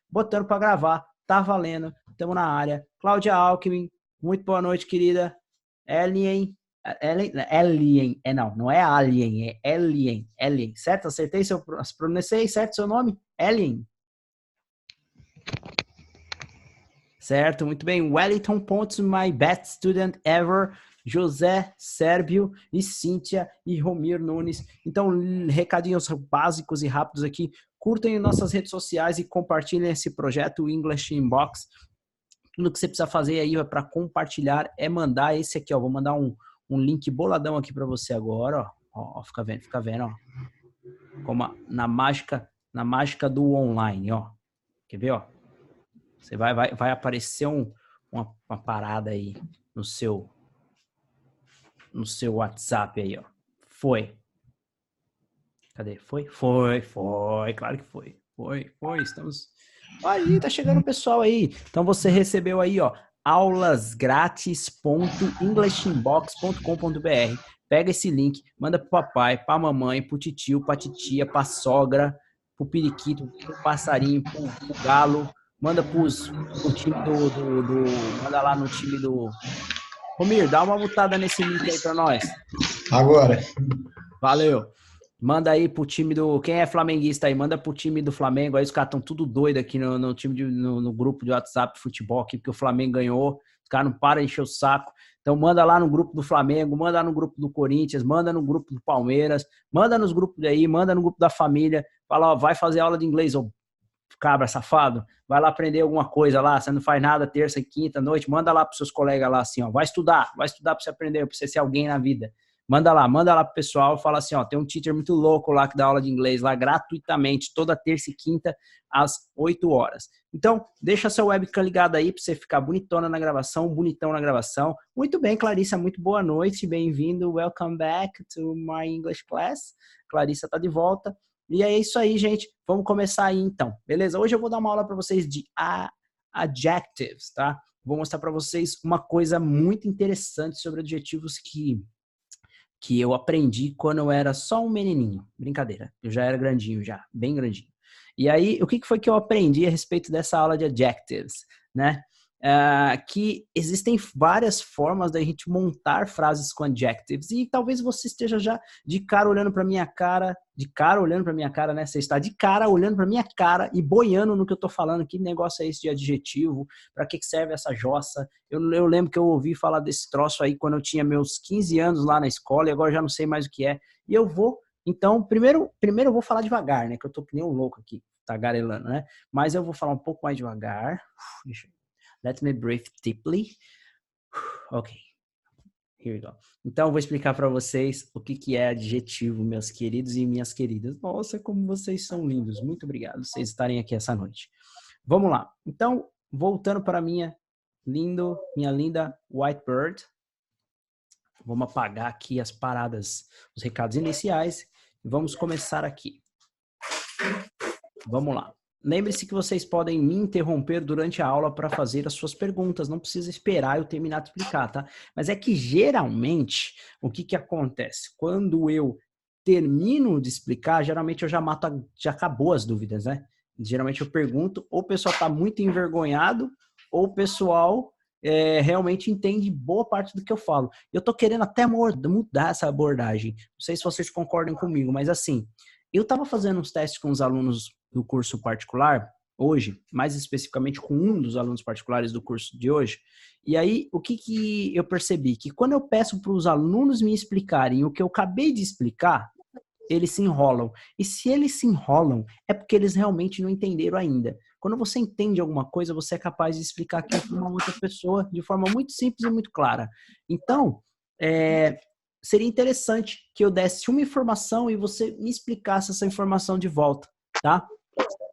botando para gravar. Tá valendo, estamos na área. Cláudia Alckmin, muito boa noite, querida. Não é Alien, é Alien, certo? Acertei, pronunciei certo seu nome? Alien. Certo, muito bem. Wellington Pontes, my best student ever. José Sérbio e Cíntia e Romir Nunes. Então, recadinhos básicos e rápidos aqui. Curtem nossas redes sociais e compartilhem esse projeto English Inbox. Tudo que você precisa fazer aí para compartilhar é mandar esse aqui, ó. Vou mandar um link boladão aqui para você agora, ó. Fica vendo, ó. Como na mágica do online, ó. Quer ver, ó? Você vai aparecer uma parada aí no seu WhatsApp aí, ó. Foi. Cadê? Foi, claro que foi. Foi, estamos... Aí, tá chegando o pessoal aí. Então você recebeu aí, ó, aulasgrátis.englishinbox.com.br. Pega esse link, manda pro papai, pra mamãe, pro titio, pra titia, pra sogra, pro periquito, pro passarinho, pro galo. Manda pro time manda lá no time do... Romir, dá uma mutada nesse link aí pra nós. Agora. Valeu. Manda aí pro time do... Quem é flamenguista aí? Manda pro time do Flamengo. Aí os caras estão tudo doido aqui no grupo de WhatsApp de futebol aqui, porque o Flamengo ganhou. Os caras não param de encher o saco. Então manda lá no grupo do Flamengo, manda no grupo do Corinthians, manda no grupo do Palmeiras, manda nos grupos aí, manda no grupo da família. Fala, ó, vai fazer aula de inglês, ô cabra safado. Vai lá aprender alguma coisa lá. Você não faz nada terça e quinta noite. Manda lá pros seus colegas lá assim, ó. Vai estudar pra você aprender, pra você ser alguém na vida. Manda lá pro pessoal, fala assim, ó, tem um teacher muito louco lá que dá aula de inglês lá gratuitamente, toda terça e quinta, às 8 horas. Então, deixa seu webcam ligado aí pra você ficar bonitona na gravação, bonitão na gravação. Muito bem, Clarissa, muito boa noite, bem-vindo, welcome back to my English class. Clarissa tá de volta. E é isso aí, gente, vamos começar aí então, beleza? Hoje eu vou dar uma aula pra vocês de adjectives, tá? Vou mostrar pra vocês uma coisa muito interessante sobre adjetivos que eu aprendi quando eu era só um menininho. Brincadeira, eu já era grandinho já, bem grandinho. E aí, o que foi que eu aprendi a respeito dessa aula de adjectives, né? Que existem várias formas da gente montar frases com adjectives e talvez você esteja já de cara olhando para minha cara, né? Você está de cara olhando para minha cara e boiando no que eu tô falando. Que negócio é esse de adjetivo? Para que serve essa jossa? Eu lembro que eu ouvi falar desse troço aí quando eu tinha meus 15 anos lá na escola e agora já não sei mais o que é. E eu vou, então, primeiro eu vou falar devagar, né? Que eu tô que nem um louco aqui, tagarelando, né? Mas eu vou falar um pouco mais devagar. Deixa eu... Let me breathe deeply. Ok. Here we go. Então, eu vou explicar para vocês o que é adjetivo, meus queridos e minhas queridas. Nossa, como vocês são lindos. Muito obrigado por vocês estarem aqui essa noite. Vamos lá. Então, voltando para minha linda Whitebird. Vamos apagar aqui as paradas, os recados iniciais. E vamos começar aqui. Vamos lá. Lembre-se que vocês podem me interromper durante a aula para fazer as suas perguntas. Não precisa esperar eu terminar de explicar, tá? Mas é que geralmente, o que acontece? Quando eu termino de explicar, geralmente eu já acabou as dúvidas, né? Geralmente eu pergunto, ou o pessoal está muito envergonhado, ou o pessoal realmente entende boa parte do que eu falo. Eu tô querendo até mudar essa abordagem. Não sei se vocês concordam comigo, mas assim, eu estava fazendo uns testes com os alunos do curso particular hoje, mais especificamente com um dos alunos particulares do curso de hoje, e aí o que eu percebi? Que quando eu peço para os alunos me explicarem o que eu acabei de explicar, eles se enrolam. E se eles se enrolam, é porque eles realmente não entenderam ainda. Quando você entende alguma coisa, você é capaz de explicar aquilo para uma outra pessoa de forma muito simples e muito clara. Então, seria interessante que eu desse uma informação e você me explicasse essa informação de volta, tá?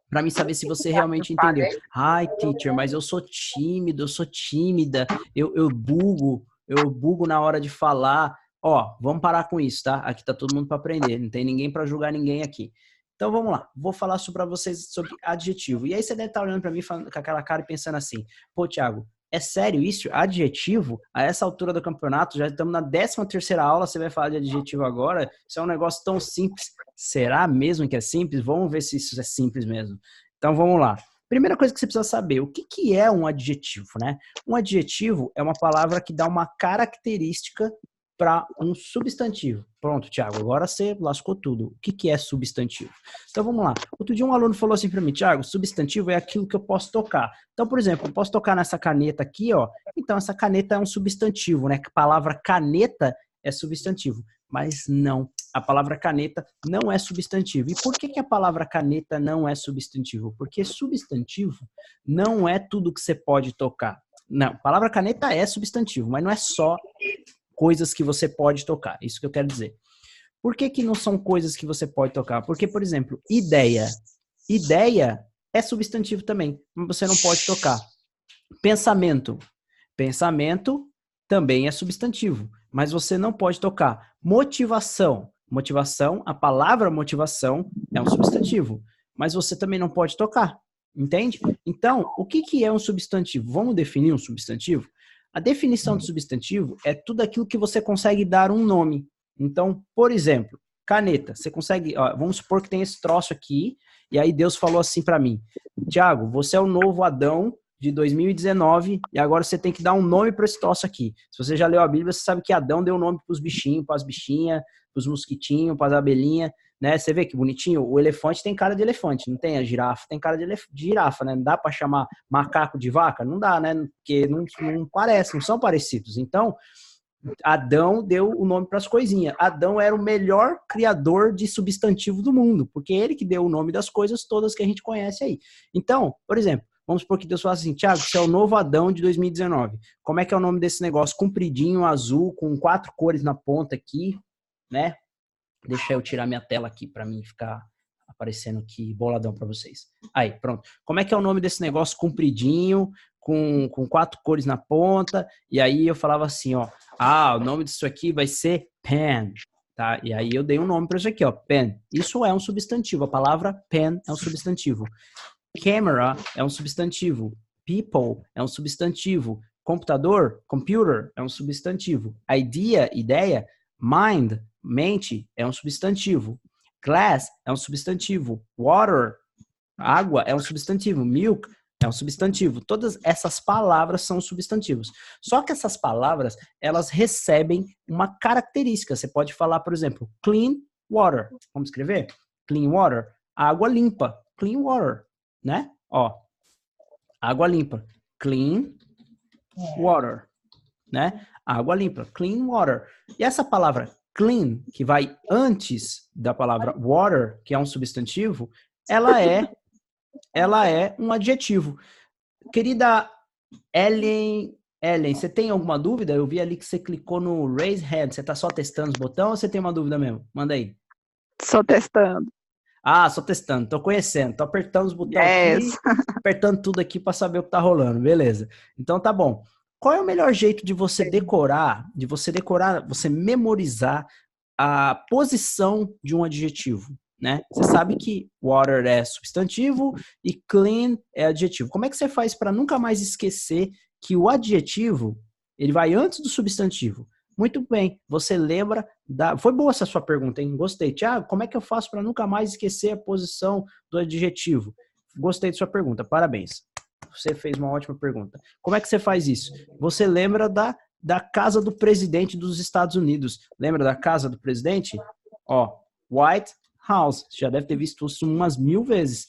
Para mim saber se você realmente entendeu. Ai, teacher, mas eu sou tímido, eu sou tímida, eu bugo na hora de falar. Ó, vamos parar com isso, tá? Aqui tá todo mundo para aprender, não tem ninguém para julgar ninguém aqui. Então vamos lá, vou falar para vocês sobre adjetivo. E aí você deve estar olhando para mim com aquela cara e pensando assim, pô, Thiago, é sério isso? Adjetivo? A essa altura do campeonato, já estamos na 13ª aula, você vai falar de adjetivo agora? Isso é um negócio tão simples. Será mesmo que é simples? Vamos ver se isso é simples mesmo. Então vamos lá. Primeira coisa que você precisa saber, o que que é um adjetivo, né? Um adjetivo é uma palavra que dá uma característica para um substantivo. Pronto, Thiago, agora você lascou tudo. O que que é substantivo? Então vamos lá. Outro dia um aluno falou assim para mim, Thiago, substantivo é aquilo que eu posso tocar. Então, por exemplo, eu posso tocar nessa caneta aqui, ó. Então essa caneta é um substantivo, né? A palavra caneta é substantivo, mas não. A palavra caneta não é substantivo. E por que que a palavra caneta não é substantivo? Porque substantivo não é tudo que você pode tocar. Não, a palavra caneta é substantivo, mas não é só coisas que você pode tocar. Isso que eu quero dizer. Por que que não são coisas que você pode tocar? Porque, por exemplo, ideia. Ideia é substantivo também, mas você não pode tocar. Pensamento. Pensamento também é substantivo, mas você não pode tocar. Motivação. Motivação, a palavra motivação é um substantivo, mas você também não pode tocar. Entende? Então, o que que é um substantivo? Vamos definir um substantivo? A definição de substantivo é tudo aquilo que você consegue dar um nome. Então, por exemplo, caneta. Você consegue, ó, vamos supor que tem esse troço aqui, e aí Deus falou assim para mim, Tiago, você é o novo Adão de 2019 e agora você tem que dar um nome para esse troço aqui. Se você já leu a Bíblia, você sabe que Adão deu nome para os bichinhos, para as bichinhas, para os mosquitinhos, para as abelhinhas, né? Você vê que bonitinho, o elefante tem cara de elefante, não tem? A girafa tem cara de girafa, né? Não dá para chamar macaco de vaca? Não dá, né? Porque não parece, não são parecidos. Então, Adão deu o nome para as coisinhas. Adão era o melhor criador de substantivo do mundo, porque ele que deu o nome das coisas todas que a gente conhece aí. Então, por exemplo, vamos supor que Deus fala assim, Tiago, você é o novo Adão de 2019. Como é que é o nome desse negócio? Compridinho, azul, com 4 cores na ponta aqui, né? Deixa eu tirar minha tela aqui para mim ficar aparecendo aqui boladão para vocês. Aí, pronto. Como é que é o nome desse negócio compridinho, com 4 cores na ponta? E aí eu falava assim, ó, o nome disso aqui vai ser pen, tá? E aí eu dei um nome para isso aqui, ó, pen. Isso é um substantivo, a palavra pen é um substantivo. Camera é um substantivo. People é um substantivo. Computador, computer, é um substantivo. Idea, ideia. Mind, mente, é um substantivo. Glass é um substantivo. Water, água, é um substantivo. Milk é um substantivo. Todas essas palavras são substantivos. Só que essas palavras, elas recebem uma característica. Você pode falar, por exemplo, clean water. Vamos escrever? Clean water. Água limpa. Clean water. Né? Ó, água limpa. Clean water. Né? Água limpa. Clean water. E essa palavra clean, que vai antes da palavra water, que é um substantivo, ela é um adjetivo. Querida Ellen, você tem alguma dúvida? Eu vi ali que você clicou no raise hand. Você está só testando os botões ou você tem uma dúvida mesmo? Manda aí. Só testando. Só testando, tô conhecendo, tô apertando os botões aqui, apertando tudo aqui para saber o que tá rolando, beleza. Então tá bom. Qual é o melhor jeito de você decorar, você memorizar a posição de um adjetivo, né? Você sabe que water é substantivo e clean é adjetivo. Como é que você faz para nunca mais esquecer que o adjetivo, ele vai antes do substantivo? Muito bem, você lembra da... Foi boa essa sua pergunta, hein? Gostei. Tiago, como é que eu faço para nunca mais esquecer a posição do adjetivo? Gostei de sua pergunta, parabéns. Você fez uma ótima pergunta. Como é que você faz isso? Você lembra da casa do presidente dos Estados Unidos. Lembra da casa do presidente? Ó, White House. Você já deve ter visto isso umas 1000 vezes.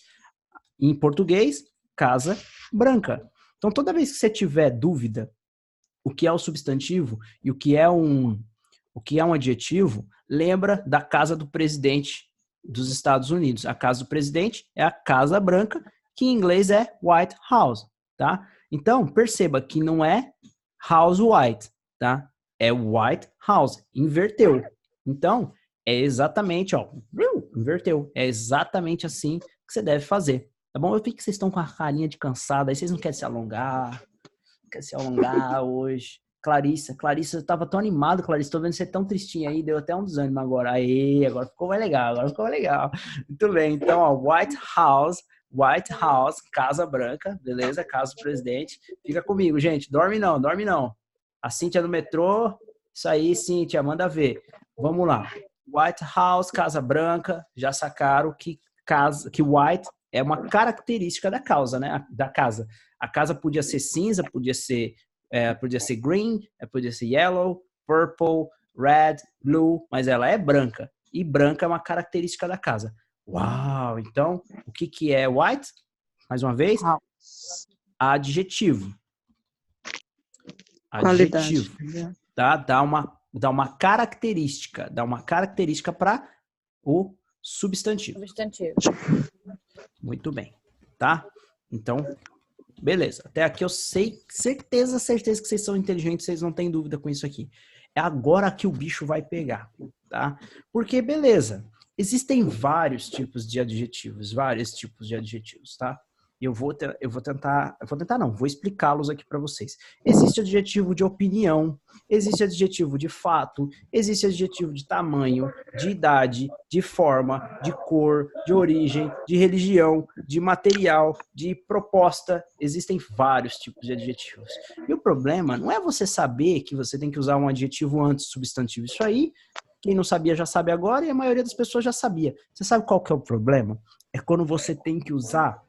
Em português, Casa Branca. Então, toda vez que você tiver dúvida o que é o substantivo e o que é um adjetivo, lembra da casa do presidente dos Estados Unidos. A casa do presidente é a Casa Branca, que em inglês é White House, tá? Então, perceba que não é House White, tá? É White House, inverteu. Então, é exatamente, ó, inverteu. É exatamente assim que você deve fazer, tá bom? Eu vi que vocês estão com a carinha de cansada, aí vocês não querem se alongar, hoje. Clarissa, eu tava tão animado, Clarissa, tô vendo você tão tristinha aí, deu até um desânimo agora. Aí, agora ficou mais legal, Muito bem, então, ó, White House, Casa Branca, beleza? Casa do presidente. Fica comigo, gente, dorme não. A Cíntia no metrô, isso aí, Cíntia, manda ver. Vamos lá. White House, Casa Branca, já sacaram que White é uma característica da causa, né? Da casa. A casa podia ser cinza, podia ser green, podia ser yellow, purple, red, blue, mas ela é branca. E branca é uma característica da casa. Uau! Então, o que é white? Mais uma vez, adjetivo. Adjetivo. Qualidade. Tá? Dá uma característica para o substantivo. Muito bem, tá? Então, beleza. Até aqui eu sei, certeza que vocês são inteligentes, vocês não têm dúvida com isso aqui. É agora que o bicho vai pegar, tá? Porque, beleza, existem vários tipos de adjetivos, tá? E vou explicá-los aqui para vocês. Existe adjetivo de opinião, existe adjetivo de fato, existe adjetivo de tamanho, de idade, de forma, de cor, de origem, de religião, de material, de proposta. Existem vários tipos de adjetivos. E o problema não é você saber que você tem que usar um adjetivo antes do substantivo. Isso aí, quem não sabia já sabe agora e a maioria das pessoas já sabia. Você sabe qual que é o problema? É quando você tem que usar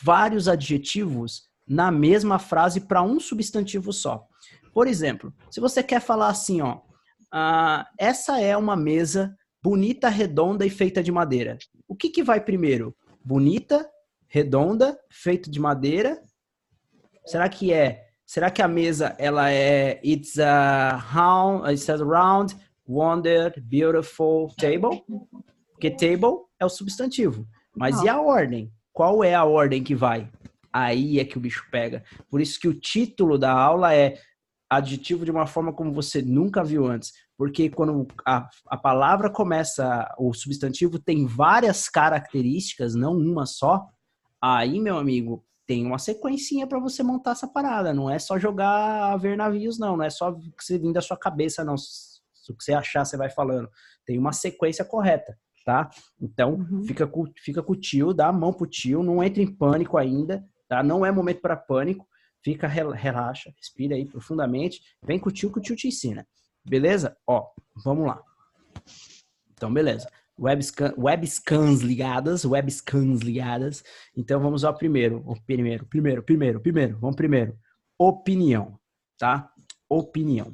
vários adjetivos na mesma frase para um substantivo só. Por exemplo, se você quer falar assim, ó, essa é uma mesa bonita, redonda e feita de madeira. O que vai primeiro? Bonita, redonda, feita de madeira? Será que a mesa ela é it's a round, wonder, beautiful table? Porque table é o substantivo. Mas e a ordem? Qual é a ordem que vai? Aí é que o bicho pega. Por isso que o título da aula é adjetivo de uma forma como você nunca viu antes. Porque quando a palavra começa, o substantivo tem várias características, não uma só, aí, meu amigo, tem uma sequencinha para você montar essa parada. Não é só jogar a ver navios, não. Não é só que você vir da sua cabeça, não. Se o que você achar, você vai falando. Tem uma sequência correta. Tá? Então, fica com o tio, dá a mão pro tio, não entre em pânico ainda, tá? Não é momento para pânico, relaxa, respira aí profundamente, vem com o tio que o tio te ensina, beleza? Ó, vamos lá. Então, beleza. Webcams ligadas, então vamos ao primeiro, vamos primeiro. Opinião, tá? Opinion.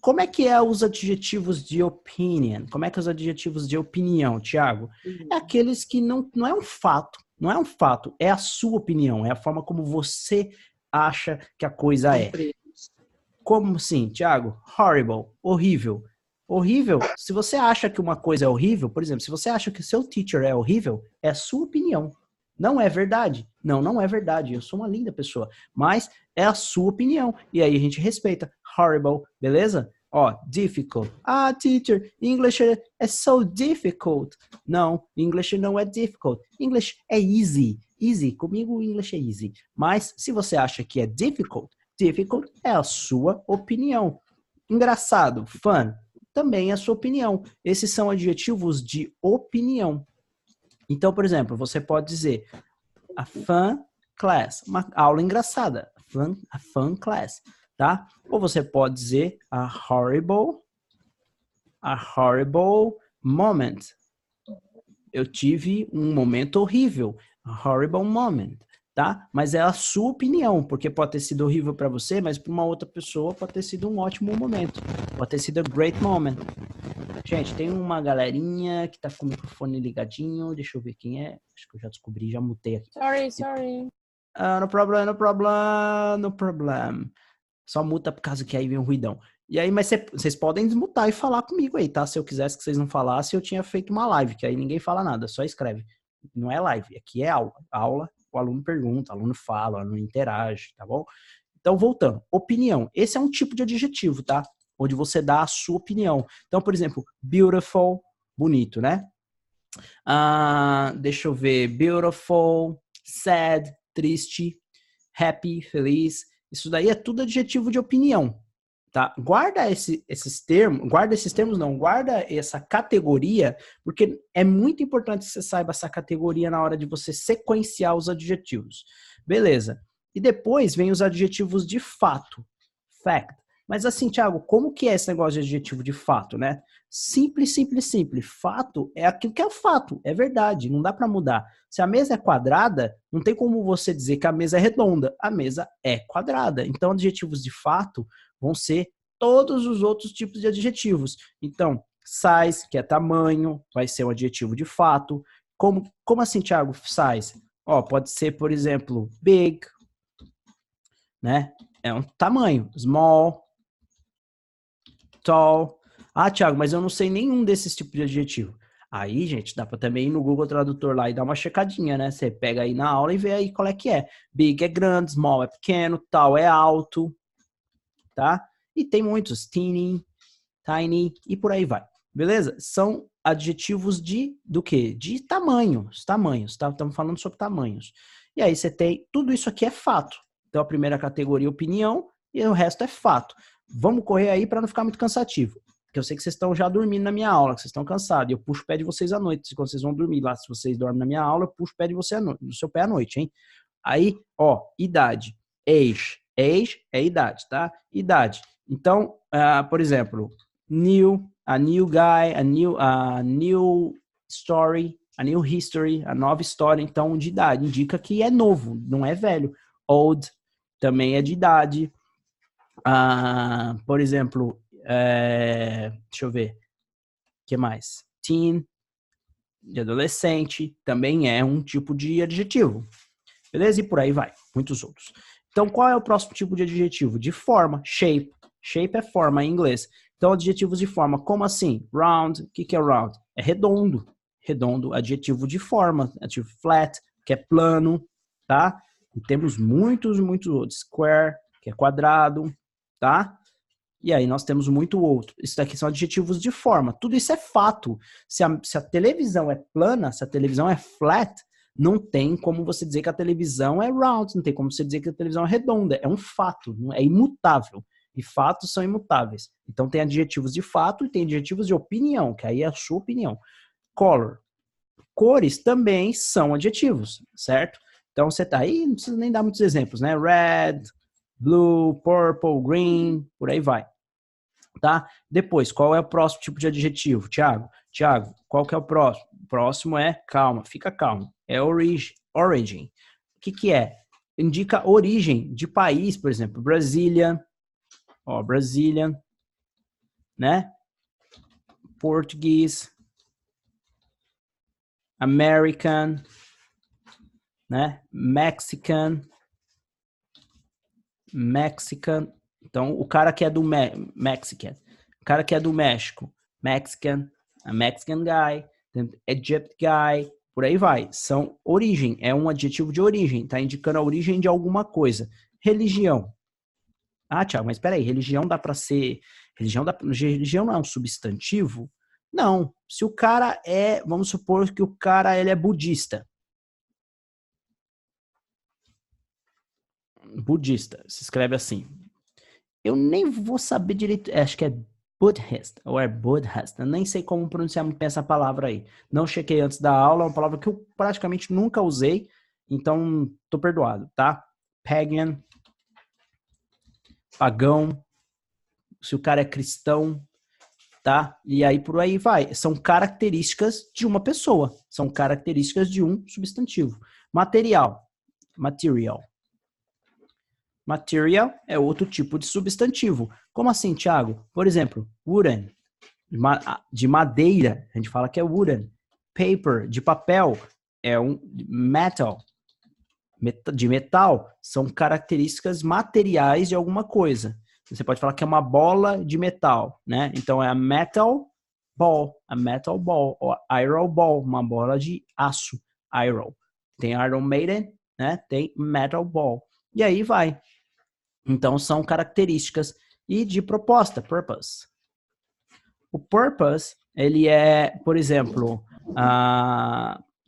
Como é que é os adjetivos de opinion? Como é que é os adjetivos de opinião, Thiago? É aqueles que não é um fato, é a sua opinião, é a forma como você acha que a coisa é. Como assim, Thiago? Horrible, horrível. Horrível, se você acha que uma coisa é horrível, por exemplo, se você acha que o seu teacher é horrível, é a sua opinião. Não é verdade. Não é verdade. Eu sou uma linda pessoa. Mas é a sua opinião. E aí a gente respeita. Horrible, beleza? Ó, difficult. Teacher, English é so difficult. Não, English não é difficult. English é easy. Easy, comigo o English é easy. Mas se você acha que é difficult é a sua opinião. Engraçado, fun, também é a sua opinião. Esses são adjetivos de opinião. Então, por exemplo, você pode dizer a fun class, uma aula engraçada, a fun class, tá? Ou você pode dizer a horrible moment. Eu tive um momento horrível, a horrible moment, tá? Mas é a sua opinião, porque pode ter sido horrível para você, mas para uma outra pessoa pode ter sido um ótimo momento, pode ter sido a great moment. Gente, tem uma galerinha que tá com o microfone ligadinho. Deixa eu ver quem é. Acho que eu já descobri, já mutei aqui. Sorry. No problem. Só muta por causa que aí vem um ruidão. E aí, mas vocês podem desmutar e falar comigo aí, tá? Se eu quisesse que vocês não falassem, eu tinha feito uma live, que aí ninguém fala nada, só escreve. Não é live, aqui é aula. Aula, o aluno pergunta, o aluno fala, o aluno interage, tá bom? Então, voltando. Opinião. Esse é um tipo de adjetivo, tá? Onde você dá a sua opinião. Então, por exemplo, beautiful, bonito, né? Deixa eu ver. Beautiful, sad, triste, happy, feliz. Isso daí é tudo adjetivo de opinião, tá? Guarda esses essa categoria, porque é muito importante que você saiba essa categoria na hora de você sequenciar os adjetivos. Beleza. E depois vem os adjetivos de fato. Fact. Mas assim, Thiago, como que é esse negócio de adjetivo de fato, né? Simples, simples, simples. Fato é aquilo que é o fato, é verdade, não dá para mudar. Se a mesa é quadrada, não tem como você dizer que a mesa é redonda. A mesa é quadrada. Então, adjetivos de fato vão ser todos os outros tipos de adjetivos. Então, size, que é tamanho, vai ser um adjetivo de fato. Como assim, Thiago, size? Ó, pode ser, por exemplo, big, né? É um tamanho. Small, tall. Ah, Thiago, mas eu não sei nenhum desses tipos de adjetivo. Aí, gente, dá para também ir no Google Tradutor lá e dar uma checadinha, né? Você pega aí na aula e vê aí qual é que é. Big é grande, small é pequeno, tall é alto, tá? E tem muitos, tiny e por aí vai. Beleza? São adjetivos do quê? De tamanhos, tá? Estamos falando sobre tamanhos. E aí você tem, tudo isso aqui é fato. Então a primeira categoria é opinião e o resto é fato. Vamos correr aí para não ficar muito cansativo. Porque eu sei que vocês estão já dormindo na minha aula, que vocês estão cansados. E eu puxo o pé de vocês à noite. Quando vocês vão dormir lá, se vocês dormem na minha aula, eu puxo o pé de você do seu pé à noite, hein? Aí, ó, idade. Age. Age é idade, tá? Idade. Então, por exemplo, a new guy, a new story, a new history, a nova história. Então, de idade. Indica que é novo, não é velho. Old também é de idade. Por exemplo, deixa eu ver. O que mais? Teen, de adolescente, também é um tipo de adjetivo. Beleza? E por aí vai. Muitos outros. Então, qual é o próximo tipo de adjetivo? De forma, shape. Shape é forma em inglês. Então, adjetivos de forma, como assim? Round, o que é round? É redondo. Redondo, adjetivo de forma. Adjetivo flat, que é plano, tá? E temos muitos outros. Square, que é quadrado, tá? E aí nós temos muito outro. Isso daqui são adjetivos de forma. Tudo isso é fato. Se a televisão é plana, se a televisão é flat, não tem como você dizer que a televisão é round, não tem como você dizer que a televisão é redonda. É um fato, é imutável. E fatos são imutáveis. Então tem adjetivos de fato e tem adjetivos de opinião, que aí é a sua opinião. Color. Cores também são adjetivos, certo? Então você tá aí, não precisa nem dar muitos exemplos, né? Red, blue, purple, green, por aí vai. Tá? Depois, qual é o próximo tipo de adjetivo? Tiago, qual que é o próximo? O próximo é calma, fica calmo. É origin. O que é? Indica origem de país, por exemplo, Brasília, ó, Brazilian, né? Português, American, né? Mexican. Então, o cara que é do Mexican, o cara que é do México, Mexican, a Mexican guy, Egypt guy, por aí vai. São origem, é um adjetivo de origem, tá indicando a origem de alguma coisa. Religião. Ah, Thiago, mas peraí, religião dá para ser... Religião não é um substantivo? Não. Se o cara é... Vamos supor que o cara ele é budista. Budista, se escreve assim. Eu nem vou saber direito, acho que é Buddhist, ou é Buddhist, eu nem sei como pronunciar muito bem essa palavra aí. Não chequei antes da aula, é uma palavra que eu praticamente nunca usei, então tô perdoado, tá? Pagan, pagão, se o cara é cristão, tá? E aí por aí vai. São características de uma pessoa, são características de um substantivo. Material. Material é outro tipo de substantivo. Como assim, Thiago? Por exemplo, wooden, de madeira, a gente fala que é wooden. Paper, de papel, é um metal, de metal, são características materiais de alguma coisa. Você pode falar que é uma bola de metal, né? Então é a metal ball, ou iron ball, uma bola de aço, iron. Tem Iron Maiden, né? Tem metal ball. E aí vai. Então, são características. E de proposta, purpose. O purpose, ele é, por exemplo,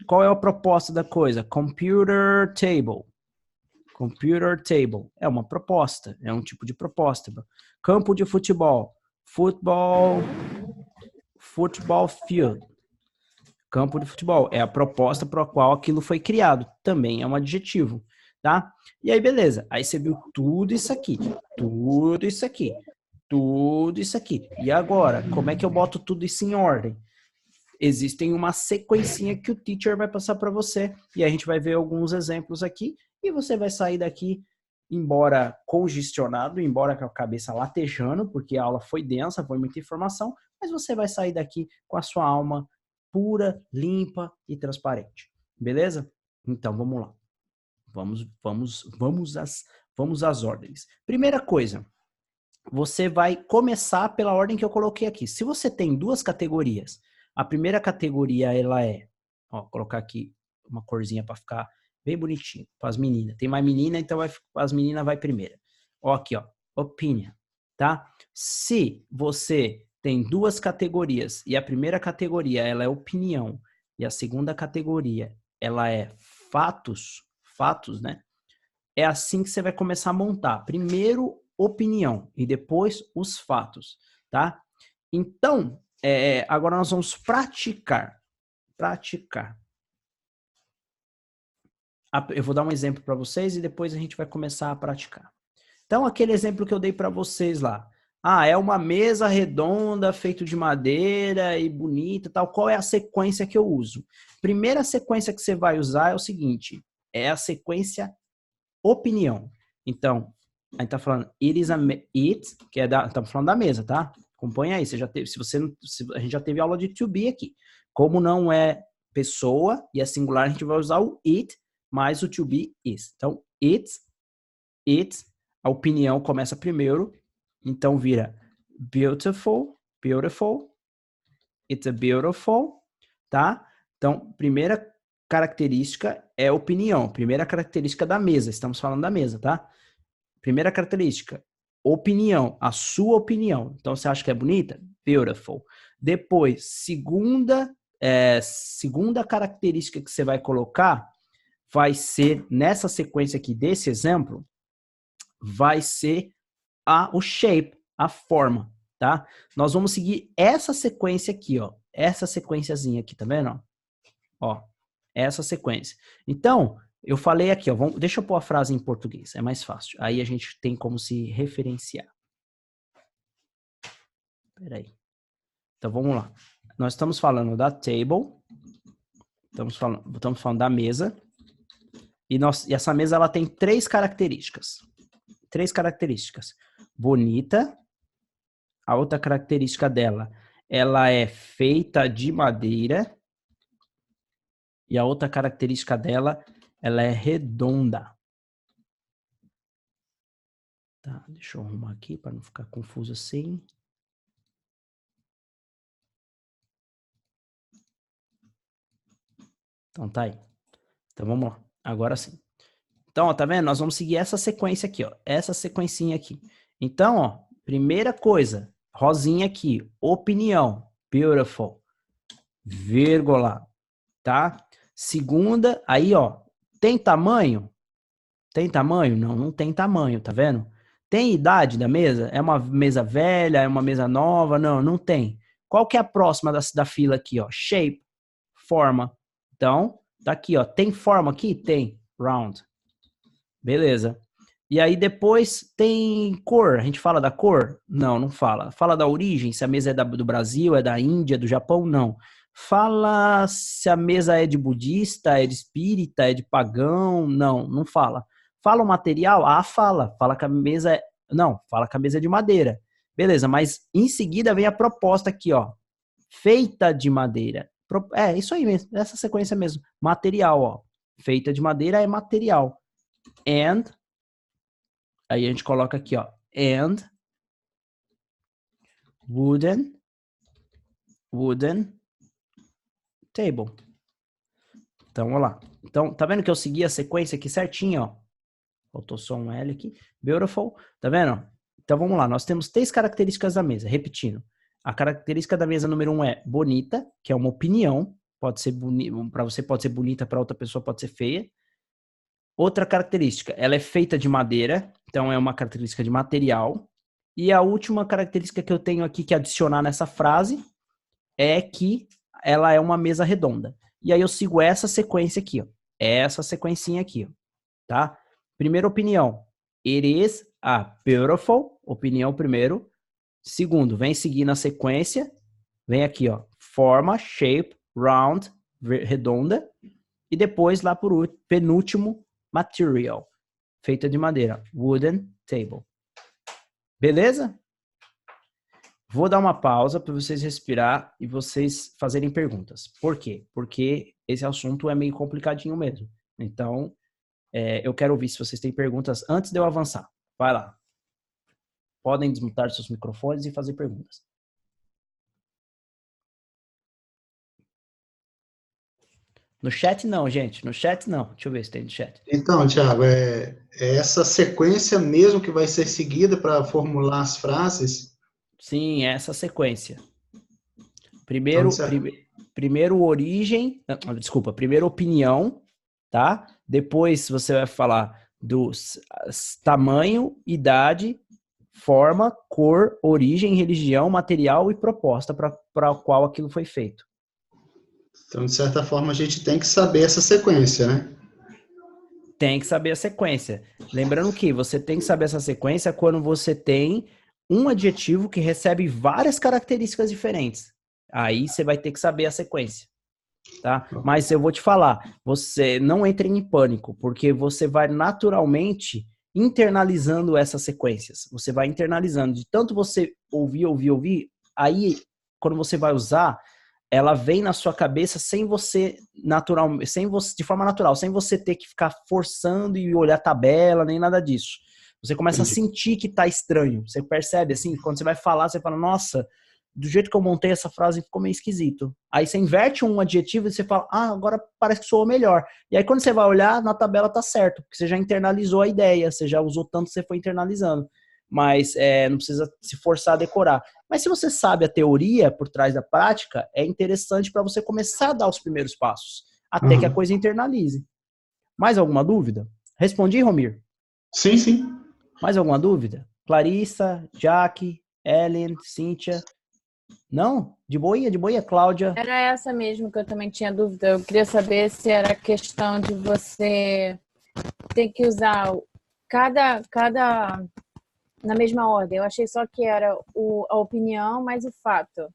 qual é a proposta da coisa? Computer table. Computer table é uma proposta, é um tipo de proposta. Campo de futebol. Football field. Campo de futebol é a proposta para a qual aquilo foi criado. Também é um adjetivo. Tá? E aí, beleza. Aí você viu tudo isso aqui. tudo isso aqui. E agora, como é que eu boto tudo isso em ordem? Existem uma sequencinha que o teacher vai passar para você e a gente vai ver alguns exemplos aqui e você vai sair daqui, embora congestionado, embora com a cabeça latejando, porque a aula foi densa, foi muita informação, mas você vai sair daqui com a sua alma pura, limpa e transparente. Beleza? Então, vamos lá. Vamos às ordens. Primeira coisa, você vai começar pela ordem que eu coloquei aqui. Se você tem duas categorias, a primeira categoria, ela é, ó, colocar aqui uma corzinha para ficar bem bonitinho, para as meninas. Tem mais menina, então as meninas vai primeiro. Ó, aqui, ó, opinion, tá? Se você tem duas categorias e a primeira categoria, ela é opinião, e a segunda categoria, ela é fatos, né? É assim que você vai começar a montar. Primeiro, opinião e depois os fatos, tá? Então, agora nós vamos praticar. Eu vou dar um exemplo para vocês e depois a gente vai começar a praticar. Então, aquele exemplo que eu dei para vocês lá. Ah, é uma mesa redonda, feita de madeira e bonita e tal. Qual é a sequência que eu uso? Primeira sequência que você vai usar é o seguinte. É a sequência opinião. Então, a gente tá falando que é estamos falando da mesa, tá? Acompanha aí, você já teve, a gente já teve aula de to be aqui. Como não é pessoa e é singular, a gente vai usar o it mais o to be is. Então, it, a opinião começa primeiro, então vira beautiful, it's a beautiful, tá? Então, primeira característica é opinião, primeira característica da mesa, estamos falando da mesa, tá? Primeira característica, opinião, a sua opinião. Então, você acha que é bonita? Beautiful. Depois, segunda característica que você vai colocar vai ser, nessa sequência aqui desse exemplo, vai ser o shape, a forma, tá? Nós vamos seguir essa sequência aqui, ó. Essa sequenciazinha aqui, tá vendo? Ó, essa sequência. Então, eu falei aqui, ó, deixa eu pôr a frase em português, é mais fácil. Aí a gente tem como se referenciar. Peraí. Então, vamos lá. Nós estamos falando da table, estamos falando da mesa, e essa mesa ela tem três características. Bonita, a outra característica dela, ela é feita de madeira, e a outra característica dela, ela é redonda. Tá, deixa eu arrumar aqui para não ficar confuso assim. Então tá aí. Então vamos lá. Agora sim. Então, ó, tá vendo? Nós vamos seguir essa sequência aqui, ó. Essa sequencinha aqui. Então, ó, primeira coisa, rosinha aqui, opinião, beautiful, vírgula, tá? Segunda, aí, ó, tem tamanho? Tem tamanho? Não, não tem tamanho, tá vendo? Tem idade da mesa? É uma mesa velha? É uma mesa nova? Não, não tem. Qual que é a próxima da fila aqui, ó? Shape, forma. Então, tá aqui, ó. Tem forma aqui? Tem. Round. Beleza. E aí depois tem cor. A gente fala da cor? Não, não fala. Fala da origem, se a mesa é do Brasil, é da Índia, do Japão? Não. Fala se a mesa é de budista, é de espírita, é de pagão? Não, não fala. Fala o material? Ah, fala. Fala que a mesa é... Não, fala que a mesa é de madeira. Beleza, mas em seguida vem a proposta aqui, ó. Feita de madeira. É, isso aí mesmo, essa sequência mesmo. Material, ó. Feita de madeira é material. And, aí a gente coloca aqui, ó, and wooden table. Então, vamos lá. Então, tá vendo que eu segui a sequência aqui certinho, ó? Faltou só um L aqui. Beautiful. Tá vendo? Então, vamos lá. Nós temos três características da mesa. Repetindo. A característica da mesa número 1 é bonita, que é uma opinião. Pode ser bonita, para você pode ser bonita, para outra pessoa pode ser feia. Outra característica, ela é feita de madeira, então é uma característica de material. E a última característica que eu tenho aqui que adicionar nessa frase é que ela é uma mesa redonda. E aí eu sigo essa sequência aqui, ó. Essa sequencinha aqui, ó, tá? Primeira opinião. It is a beautiful, opinião primeiro, Segundo, vem seguir na sequência. Vem aqui, ó. Forma, shape, round, redonda. E depois, lá por penúltimo, material. Feita de madeira. Wooden table. Beleza? Vou dar uma pausa para vocês respirar e vocês fazerem perguntas. Por quê? Porque esse assunto é meio complicadinho mesmo. Então, eu quero ouvir se vocês têm perguntas antes de eu avançar. Vai lá. Podem desmutar seus microfones e fazer perguntas. No chat não, gente. No chat não. Deixa eu ver se tem no chat. Então, Thiago, é essa sequência mesmo que vai ser seguida para formular as frases? Sim, é essa sequência. Então, Primeiro origem, desculpa, primeiro opinião, tá? Depois você vai falar do tamanho, idade, forma, cor, origem, religião, material e proposta para a qual aquilo foi feito. Então, de certa forma, a gente tem que saber essa sequência, né? Tem que saber a sequência. Lembrando que você tem que saber essa sequência quando você tem um adjetivo que recebe várias características diferentes. Aí você vai ter que saber a sequência, tá? Mas eu vou te falar, você não entre em pânico, porque você vai naturalmente internalizando essas sequências. Você vai internalizando. De tanto você ouvir, aí quando você vai usar, ela vem na sua cabeça de forma natural, sem você ter que ficar forçando e olhar tabela, nem nada disso. Você começa a sentir que tá estranho. Você percebe, assim, quando você vai falar, você fala, nossa, do jeito que eu montei essa frase ficou meio esquisito. Aí você inverte um adjetivo e você fala, agora parece que soou melhor. E aí quando você vai olhar, na tabela tá certo, porque você já internalizou a ideia, você já usou tanto que você foi internalizando. Mas não precisa se forçar a decorar. Mas se você sabe a teoria por trás da prática, é interessante para você começar a dar os primeiros passos, até que a coisa internalize. Mais alguma dúvida? Respondi, Romir? Sim, sim. Mais alguma dúvida? Clarissa, Jaque, Ellen, Cíntia? Não? De boinha, Cláudia? Era essa mesmo que eu também tinha dúvida. Eu queria saber se era questão de você ter que usar cada na mesma ordem. Eu achei só que era a opinião mais o fato.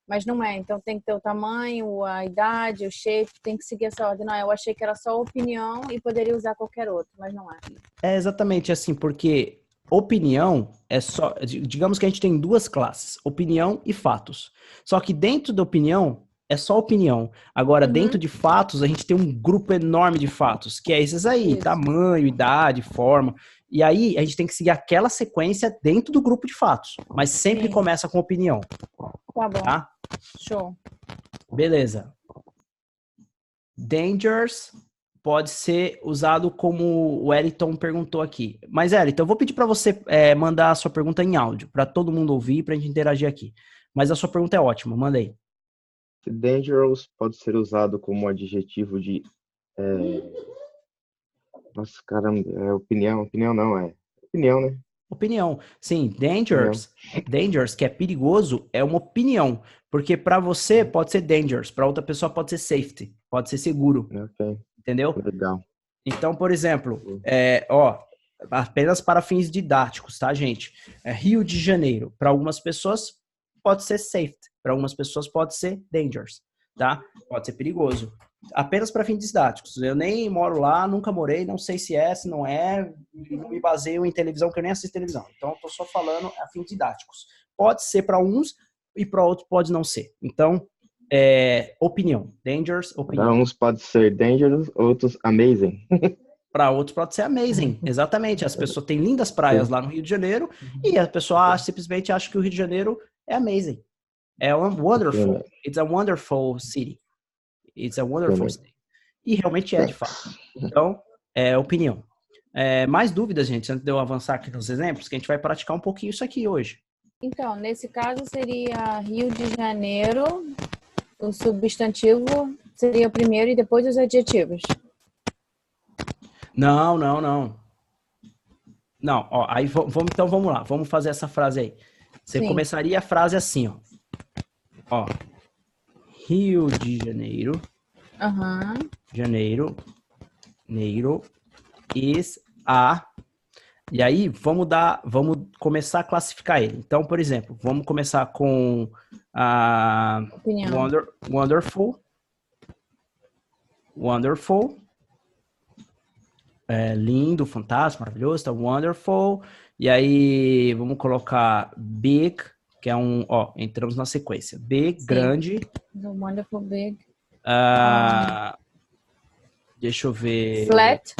Mas não é. Então tem que ter o tamanho, a idade, o shape, tem que seguir essa ordem. Não, eu achei que era só opinião e poderia usar qualquer outro, mas não é. É exatamente assim, porque opinião é só... Digamos que a gente tem duas classes, opinião e fatos. Só que dentro da opinião é só opinião. Agora, dentro de fatos, a gente tem um grupo enorme de fatos, que é esses aí, tamanho, idade, forma. E aí, a gente tem que seguir aquela sequência dentro do grupo de fatos. Mas sempre começa com opinião. Tá bom. Tá? Show. Beleza. Dangers pode ser usado como o Wellington perguntou aqui. Mas, Wellington, eu vou pedir para você mandar a sua pergunta em áudio, para todo mundo ouvir, para a gente interagir aqui. Mas a sua pergunta é ótima, manda aí. Dangerous pode ser usado como adjetivo de... Nossa, caramba, opinião não, opinião, né? Opinião. Sim, dangerous, que é perigoso, é uma opinião. Porque para você pode ser dangerous, para outra pessoa pode ser safety, pode ser seguro. Ok. Entendeu? Legal. Então, por exemplo, apenas para fins didáticos, tá, gente? Rio de Janeiro, para algumas pessoas pode ser safety, para algumas pessoas pode ser dangerous, tá? Pode ser perigoso. Apenas para fins didáticos. Eu nem moro lá, nunca morei, não sei se é, se não é, não me baseio em televisão, porque eu nem assisto televisão. Então, eu tô só falando a fins didáticos. Pode ser para uns e para outros pode não ser. Então, opinião. Dangerous, opinião. Para uns pode ser dangerous, outros amazing. Para outros pode ser amazing, exatamente. As pessoas têm lindas praias lá no Rio de Janeiro e a pessoa simplesmente acha que o Rio de Janeiro é amazing. É wonderful. It's a wonderful city. It's a wonderful city. E realmente é, de fato. Então, opinião. Mais dúvidas, gente, antes de eu avançar aqui nos exemplos, que a gente vai praticar um pouquinho isso aqui hoje. Então, nesse caso seria Rio de Janeiro, o substantivo seria o primeiro e depois os adjetivos. Não. Não, ó, aí então vamos lá, vamos fazer essa frase aí. Você começaria a frase assim, ó. Rio de Janeiro. Janeiro is a E aí, vamos começar a classificar ele. Então, por exemplo, vamos começar com a Opinião. Wonderful. Lindo, fantástico, maravilhoso, tá wonderful. E aí, vamos colocar big, que é entramos na sequência. Big, Sim. grande. The Wonderful Big. Deixa eu ver. Flat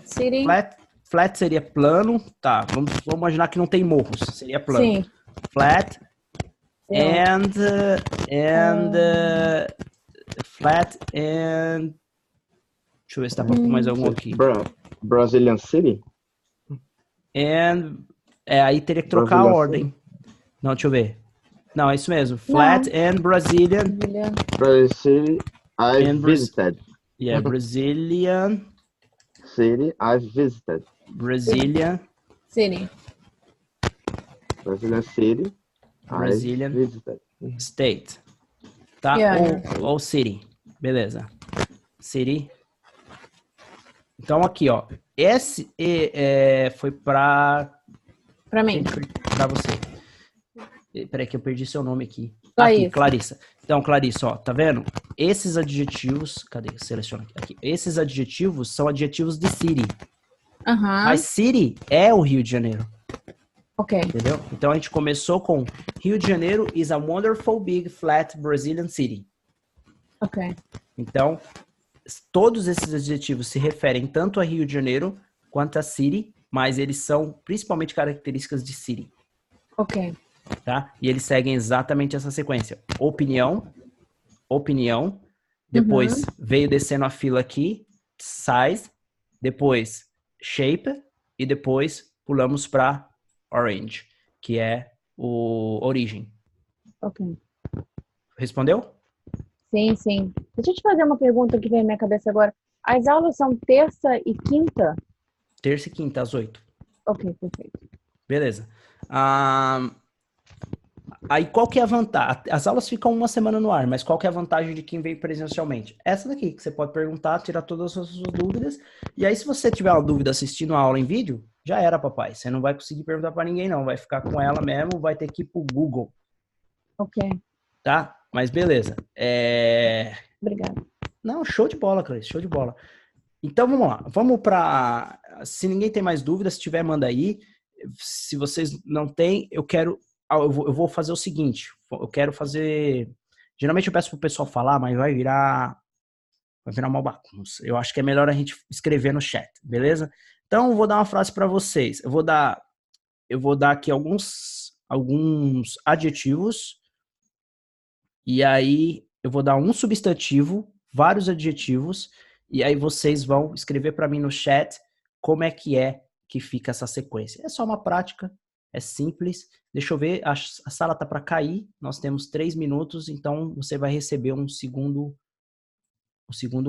City. Flat seria plano. Tá, vamos imaginar que não tem morros. Seria plano. Sim. Flat. And flat and... Deixa eu ver se dá pra pôr mais algum aqui. Brazilian City? And... aí teria que trocar a ordem. Não, deixa eu ver. Não, é isso mesmo. Flat and Brazilian. Brazilian City, I've visited. Yeah, Brazilian City, I've visited. Brazilian City. Brazilian City, Brazilian I've visited. State. Tá? Yeah. Ou City. Beleza. City. Então aqui, ó. Esse foi pra mim. Pra você. Peraí que eu perdi seu nome aqui. Clarissa. Aqui, Clarissa. Então, Clarissa, ó, tá vendo? Esses adjetivos... Cadê? Seleciona aqui. Esses adjetivos são adjetivos de city. Mas city é o Rio de Janeiro. Ok. Entendeu? Então, a gente começou com Rio de Janeiro is a wonderful, big, flat Brazilian city. Ok. Então, todos esses adjetivos se referem tanto a Rio de Janeiro quanto a city, mas eles são principalmente características de city. Ok. Tá? E eles seguem exatamente essa sequência. Opinião, depois veio descendo a fila aqui, size, depois shape e depois pulamos para orange, que é o origem. Ok. Respondeu? Sim, sim. Deixa eu te fazer uma pergunta que vem na minha cabeça agora. As aulas são terça e quinta? Terça e quinta, às 8. Ok, perfeito. Beleza. Aí qual que é a vantagem? As aulas ficam uma semana no ar, mas qual que é a vantagem de quem vem presencialmente? Essa daqui, que você pode perguntar, tirar todas as suas dúvidas. E aí, se você tiver uma dúvida assistindo a aula em vídeo, já era, papai. Você não vai conseguir perguntar para ninguém, não. Vai ficar com ela mesmo, vai ter que ir pro Google. Ok. Tá? Mas beleza. Obrigada. Não, show de bola, Clarice, show de bola. Então, vamos lá. Vamos para... Se ninguém tem mais dúvidas, se tiver, manda aí. Se vocês não têm, eu vou fazer o seguinte. Eu quero fazer... Geralmente eu peço pro pessoal falar, mas vai virar uma bagunça. Eu acho que é melhor a gente escrever no chat, beleza? Então, eu vou dar uma frase para vocês. Eu vou dar aqui alguns adjetivos. E aí, eu vou dar um substantivo, vários adjetivos, e aí vocês vão escrever para mim no chat como é que fica essa sequência. É só uma prática, é simples. Deixa eu ver, a sala tá para cair, nós temos 3 minutos, então você vai receber um segundo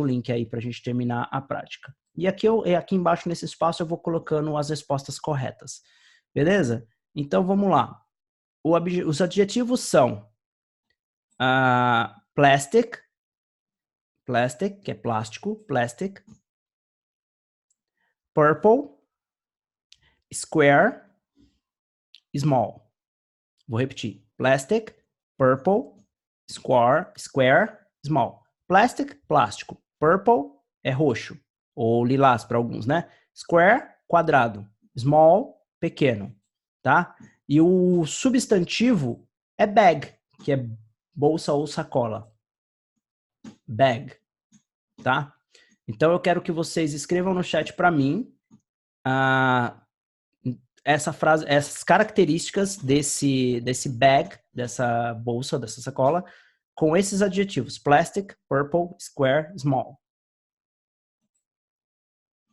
link aí para a gente terminar a prática. E aqui embaixo nesse espaço eu vou colocando as respostas corretas. Beleza? Então vamos lá. Os adjetivos são plastic, que é plástico, plastic. Purple, square, small. Vou repetir. Plastic, purple, square, small. Plastic, plástico. Purple é roxo, ou lilás para alguns, né? Square, quadrado. Small, pequeno, tá? E o substantivo é bag, que é bolsa ou sacola. Bag, tá? Então eu quero que vocês escrevam no chat para mim essa frase, essas características desse bag, dessa bolsa, dessa sacola, com esses adjetivos: plastic, purple, square, small.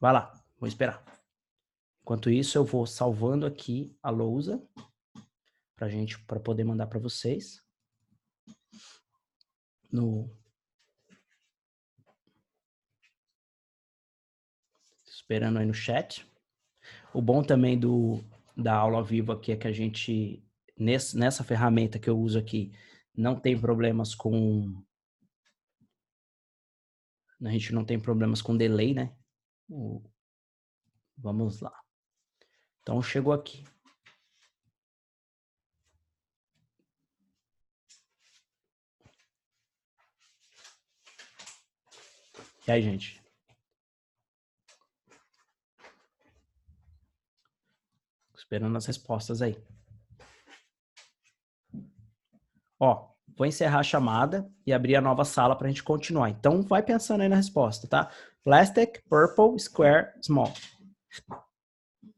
Vai lá, vou esperar. Enquanto isso, eu vou salvando aqui a lousa para poder mandar para vocês. Esperando aí no chat. O bom também da aula ao vivo aqui é que a gente, nessa ferramenta que eu uso aqui, não tem problemas com... A gente não tem problemas com delay, né? Vamos lá. Então, chegou aqui. E aí, gente? Esperando as respostas aí. Ó, vou encerrar a chamada e abrir a nova sala para a gente continuar. Então, vai pensando aí na resposta, tá? Plastic, purple, square, small.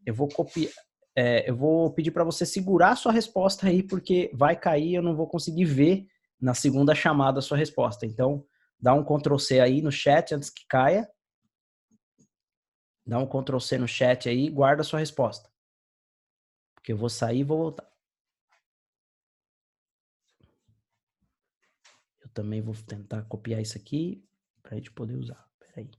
Eu vou copiar. Eu vou pedir para você segurar a sua resposta aí, porque vai cair, eu não vou conseguir ver na segunda chamada a sua resposta. Então, dá um Ctrl+C aí no chat antes que caia. Dá um Ctrl+C no chat aí e guarda a sua resposta. Porque eu vou sair e vou voltar. Eu também vou tentar copiar isso aqui para a gente poder usar. Peraí.